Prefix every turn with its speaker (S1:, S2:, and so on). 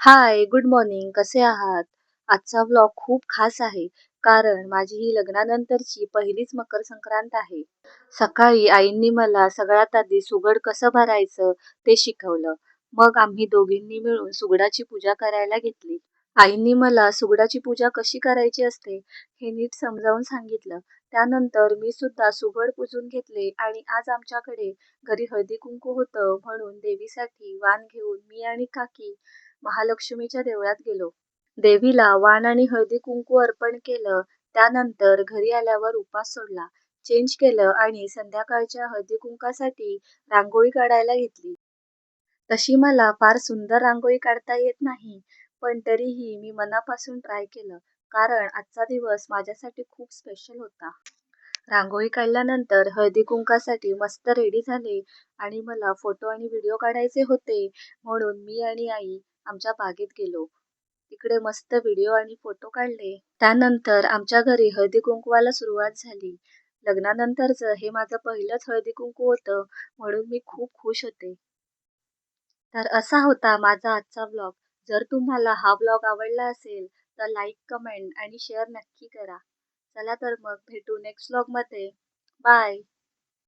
S1: हाय, good morning. कसे आहात? आजचा व्लॉग खूप खास आहे, कारण माझी ही लग्नानंतरची पहिलीच मकर संक्रांत आहे. सकाळी आईंनी मला सगळ्यात आधी सुगड कसं भरायचं ते शिकवलं. मग आम्ही दोघींनी मिळून सुगडाची पूजा करायला घेतली. आईंनी मला सुगडाची पूजा कशी करायची असते हे नीट समजावून सांगितलं. त्यानंतर मी सुद्धा सुगड पुजून घेतले आणि आज आमच्याकडे घरी हळदी-कुंकू होतं, म्हणून देवीसाठी वाण घेऊन मी आणि काकी महालक्ष्मीच्या देवळात गेलो. देवीला वाण आणि हळदी-कुंकू अर्पण केलं. त्यानंतर घरी आल्यावर उपास सोडला, चेंज केलं आणि संध्याकाळच्या हळदी-कुंकासाठी रांगोळी काढायला घेतली. तशी मला फार सुंदर रांगोळी काढता येत नाही, पण तरीही मी मनापासून ट्राय केलं, कारण आजचा दिवस माझ्यासाठी खूप स्पेशल होता. रांगोळी काढल्यानंतर हळदी-कुंकासाठी मस्त रेडी झाले आणि मला फोटो आणि व्हिडिओ काढायचे होते, म्हणून मी आणि आई आमच्या बागेत गेलो. तिकडे मस्त व्हिडिओ आणि फोटो काढले. त्यानंतर आमच्या घरी हळदी-कुंकवाला सुरुवात झाली. लग्नानंतरचं हे माझं पहिलंच हळदी-कुंकू होतं, म्हणून मी खूप खुश होते. तर असा होता माझा आजचा व्लॉग. जर तुम्हाला हा व्लॉग आवडला असेल, तर लाईक, कमेंट आणि शेअर नक्की करा. चला तर मग भेटू नेक्स्ट व्लॉगमध्ये. बाय.